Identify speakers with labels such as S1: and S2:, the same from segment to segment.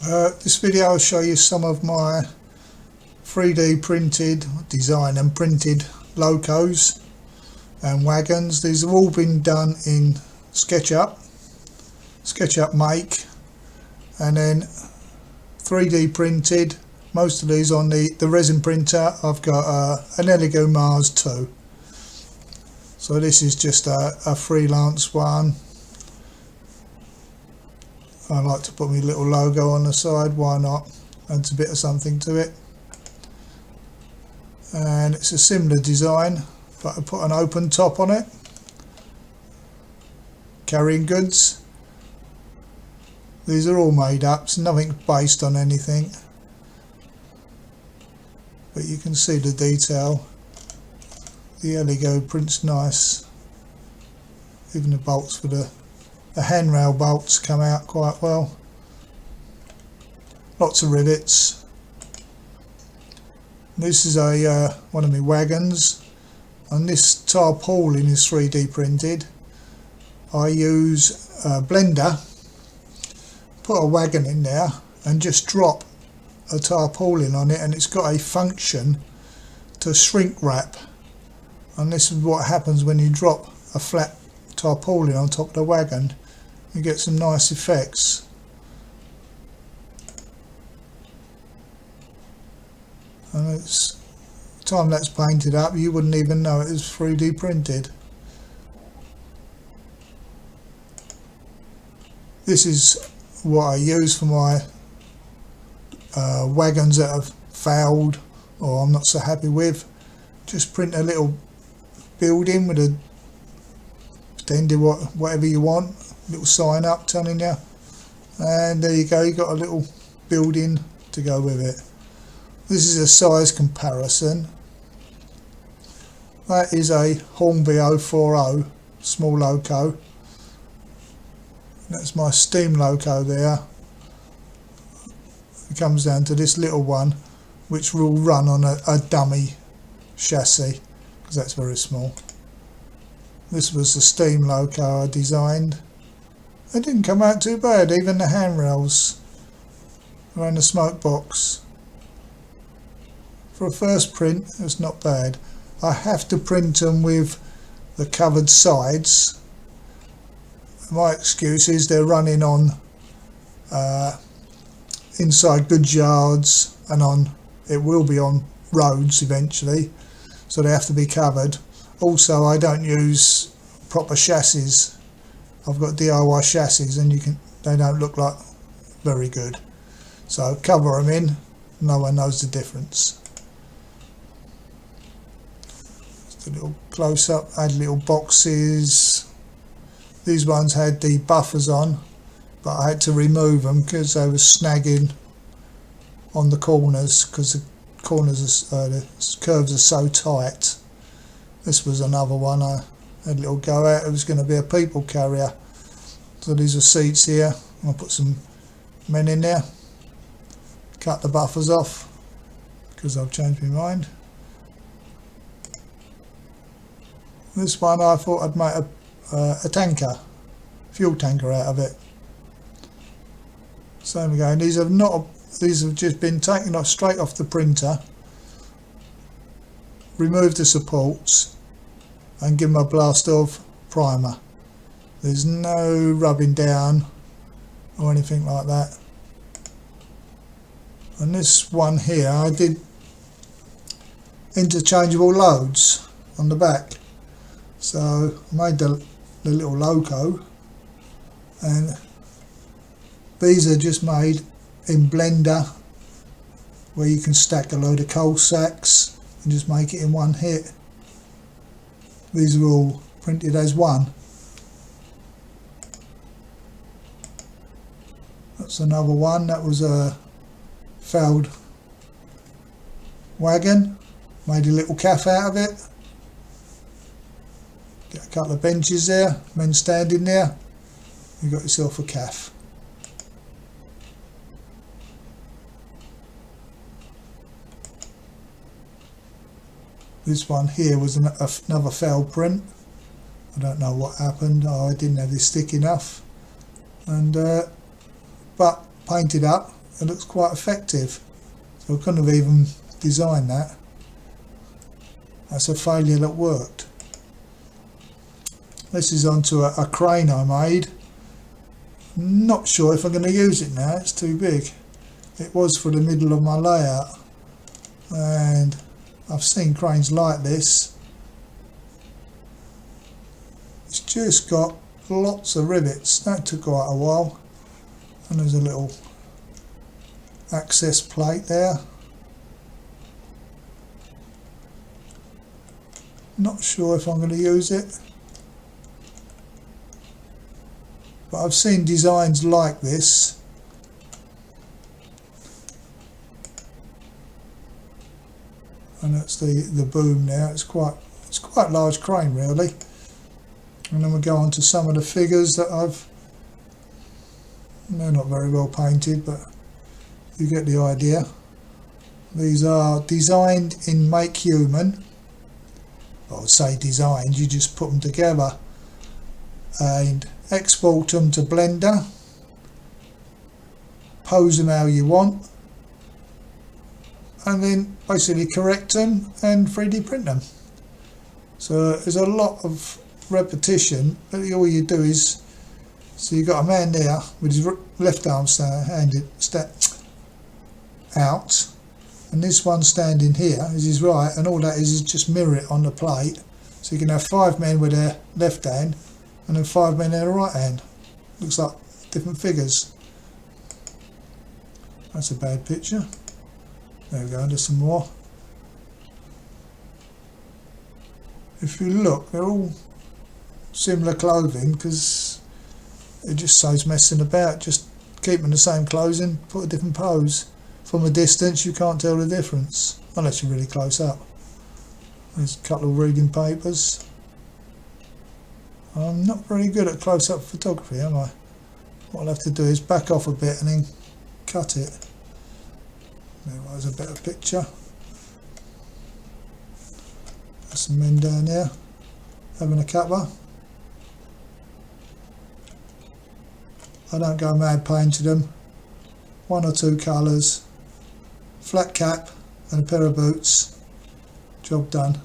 S1: This video will show you some of my 3D printed, design and printed locos and wagons. These have all been done in SketchUp Make, and then 3D printed. Most of these on the resin printer. I've got an Lego Mars 2. So this is just a freelance one. I like to put my little logo on the side, why not? Adds a bit of something to it. And it's a similar design, but I put an open top on it. Carrying goods. These are all made up, so nothing based on anything. But you can see the detail. The Lego prints nice. Even the bolts for the handrail bolts come out quite well. Lots of rivets. This is one of my wagons, and this tarpaulin is 3D printed. I use a blender, put a wagon in there and just drop a tarpaulin on it, and it's got a function to shrink wrap. And this is what happens when you drop a flat tarpaulin on top of the wagon. You get some nice effects. And it's the time that's painted up, you wouldn't even know it was 3D printed. This is what I use for my wagons that have failed or I'm not so happy with. Just print a little building with a pretending whatever you want, little sign up telling you, and there you go, you got a little building to go with it. This is a size comparison. That is a Hornby 040 small loco. That's my steam loco there. It comes down to this little one, which will run on a dummy chassis because that's very small. This was the steam loco I designed. It didn't come out too bad, even the handrails around the smoke box. For a first print, it's not bad. I have to print them with the covered sides. My excuse is they're running on inside goods yards, and it will be on roads eventually, so they have to be covered. Also, I don't use proper chassis. I've got DIY chassis, and they don't look like very good. So cover them in, no one knows the difference. Just a little close up, add little boxes. These ones had the buffers on, but I had to remove them because they were snagging on the corners, because the corners the curves are so tight. This was another one I had a little go at. It was going to be a people carrier. So these are seats here. I'll put some men in there. Cut the buffers off because I've changed my mind. This one I thought I'd make a tanker, fuel tanker out of it. Same again. These have just been taken off straight off the printer. Remove the supports and give them a blast of primer. There's no rubbing down or anything like that. And this one here, I did interchangeable loads on the back. So I made the little loco, and these are just made in Blender, where you can stack a load of coal sacks and just make it in one hit. These are all printed as one. That's another one. That was a failed wagon. Made a little cafe out of it. Get a couple of benches there, men standing there. You got yourself a cafe. This one here was another failed print. I don't know what happened. I didn't have this thick enough, and but painted up it looks quite effective. So I couldn't have even designed that. That's a failure that worked. This is onto a crane I made. Not sure if I'm going to use it now, it's too big. It was for the middle of my layout, and I've seen cranes like this. It's just got lots of rivets. That took quite a while. And there's a little access plate there. Not sure if I'm going to use it, but I've seen designs like this. And that's the boom now. It's quite a large crane really. And then we go on to some of the figures that they're not very well painted, but you get the idea. These are designed in Make Human. I would say designed, you just put them together and export them to Blender, pose them how you want, and then basically correct them and 3D print them. So there's a lot of repetition, but all you do is, so you've got a man there with his left arm out, and this one standing here is his right, and all that is just mirror it on the plate. So you can have 5 men with their left hand and then 5 men with their right hand. Looks like different figures. That's a bad picture. There we go, there's some more. If you look, they're all similar clothing because it just saves messing about. Just keeping the same clothing, put a different pose. From a distance you can't tell the difference unless you're really close up. There's a couple of reading papers. I'm not very good at close-up photography, am I? What I'll have to do is back off a bit and then cut it. There was a better picture. There's some men down there having a cuppa. I don't go mad painting them. 1 or 2 colours, flat cap and a pair of boots. Job done.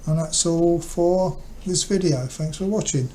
S1: And that's all for this video. Thanks for watching.